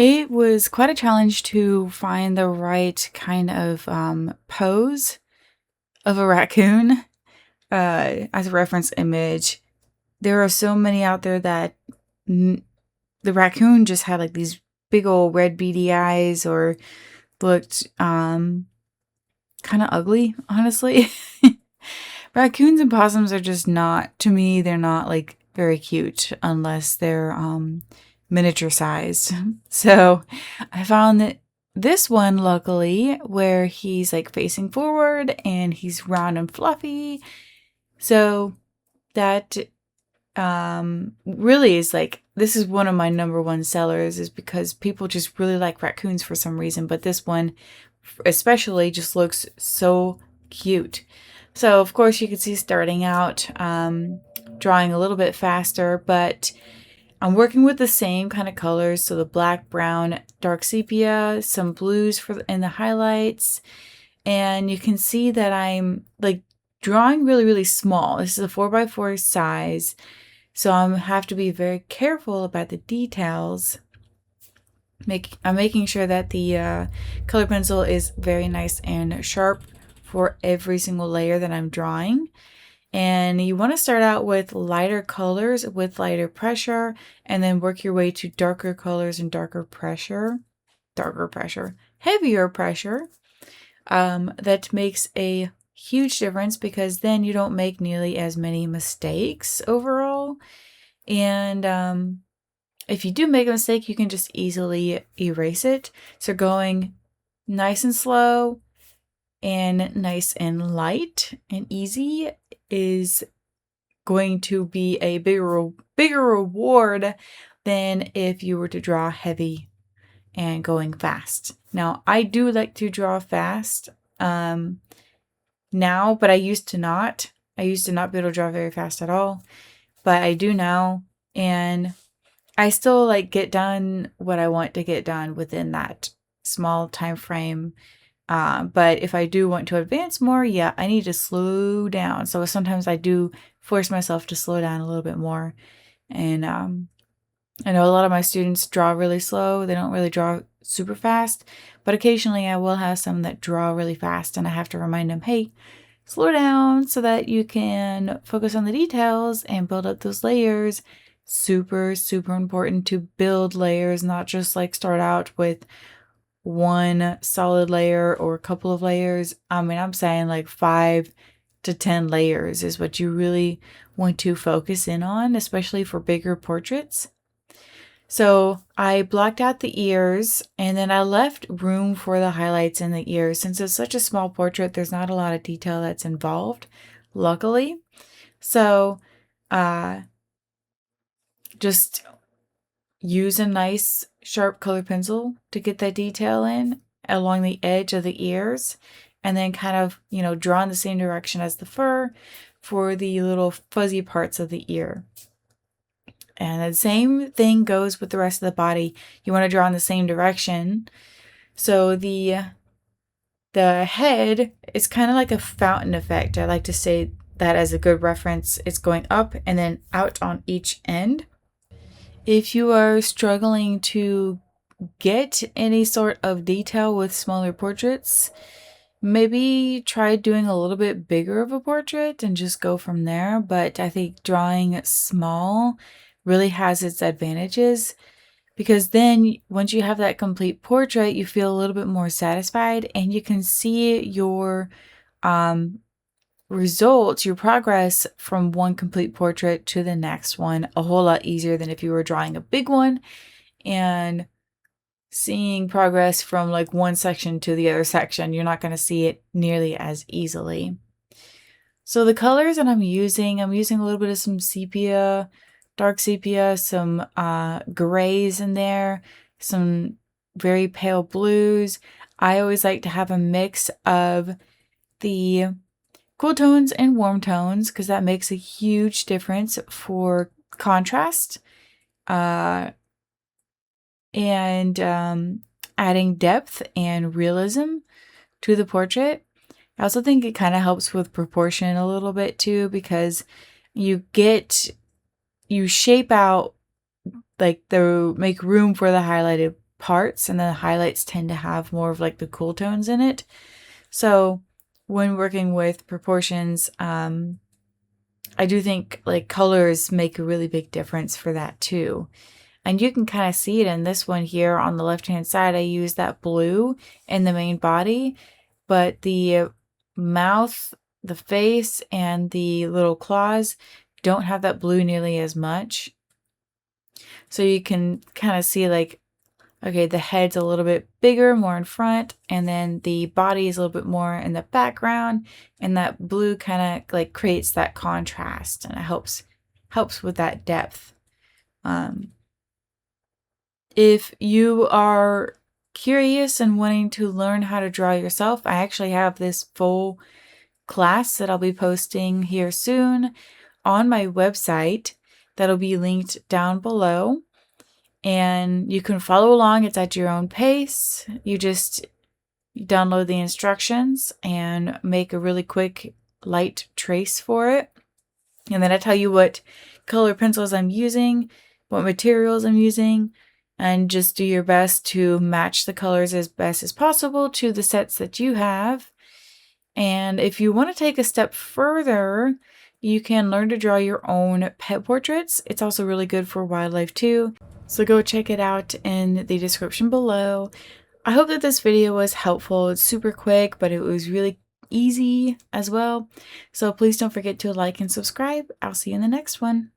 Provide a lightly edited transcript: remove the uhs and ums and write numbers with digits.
It was quite a challenge to find the right kind of pose of a raccoon as a reference image. There are so many out there that the raccoon just had like these big old red beady eyes or looked kind of ugly, honestly. Raccoons and possums are just not, to me, they're not like very cute unless they're miniature sized. So I found that this one, luckily, where he's like facing forward and he's round and fluffy. So that really is like, this is one of my number one sellers, is because people just really like raccoons for some reason. But this one especially just looks so cute. So of course you can see starting out drawing a little bit faster, but I'm working with the same kind of colors. So the black, brown, dark sepia, some blues in the highlights. And you can see that I'm like drawing really, really small. This is a 4x4 size. So I have to be very careful about the details. I'm making sure that the color pencil is very nice and sharp for every single layer that I'm drawing. And you want to start out with lighter colors with lighter pressure, and then work your way to darker colors and heavier pressure. That makes a huge difference because then you don't make nearly as many mistakes overall. And if you do make a mistake, you can just easily erase it. So going nice and slow and nice and light and easy is going to be a bigger reward than if you were to draw heavy and going fast. Now, I do like to draw fast now, but I used to not. I used to not be able to draw very fast at all, but I do now. And I still like get done what I want to get done within that small time frame. But if I do want to advance more, yeah, I need to slow down. So sometimes I do force myself to slow down a little bit more. And I know a lot of my students draw really slow. They don't really draw super fast, but occasionally I will have some that draw really fast, and I have to remind them, hey, slow down so that you can focus on the details and build up those layers. Super, super important to build layers, not just like start out with one solid layer or a couple of layers. I mean, I'm saying like 5 to 10 layers is what you really want to focus in on, especially for bigger portraits. So I blocked out the ears, and then I left room for the highlights in the ears. Since it's such a small portrait, there's not a lot of detail that's involved, luckily. So just use a nice sharp color pencil to get that detail in along the edge of the ears, and then kind of, draw in the same direction as the fur for the little fuzzy parts of the ear. And the same thing goes with the rest of the body. You want to draw in the same direction. So the head is kind of like a fountain effect. I like to say that as a good reference. It's going up and then out on each end. If you are struggling to get any sort of detail with smaller portraits, maybe try doing a little bit bigger of a portrait and just go from there. But I think drawing small really has its advantages, because then once you have that complete portrait, you feel a little bit more satisfied, and you can see your results, your progress from one complete portrait to the next one a whole lot easier than if you were drawing a big one and seeing progress from like one section to the other section. You're not going to see it nearly as easily. So the colors that I'm using a little bit of some sepia, dark sepia, some grays in there, some very pale blues. I always like to have a mix of the cool tones and warm tones because that makes a huge difference for contrast. And adding depth and realism to the portrait. I also think it kind of helps with proportion a little bit too, because you shape out, like, make room for the highlighted parts, and the highlights tend to have more of like the cool tones in it. So when working with proportions, I do think like colors make a really big difference for that too. And you can kind of see it in this one here on the left-hand side. I use that blue in the main body, but the mouth, the face, and the little claws don't have that blue nearly as much. So you can kind of see like, okay, the head's a little bit bigger, more in front, and then the body is a little bit more in the background, and that blue kind of like creates that contrast, and it helps with that depth. If you are curious and wanting to learn how to draw yourself, I actually have this full class that I'll be posting here soon on my website that'll be linked down below. And you can follow along. It's at your own pace. You just download the instructions and make a really quick light trace for it. And then I tell you what color pencils I'm using, what materials I'm using, and just do your best to match the colors as best as possible to the sets that you have. And if you want to take a step further, you can learn to draw your own pet portraits. It's also really good for wildlife too. So go check it out in the description below. I hope that this video was helpful. It's super quick, but it was really easy as well. So please don't forget to like and subscribe. I'll see you in the next one.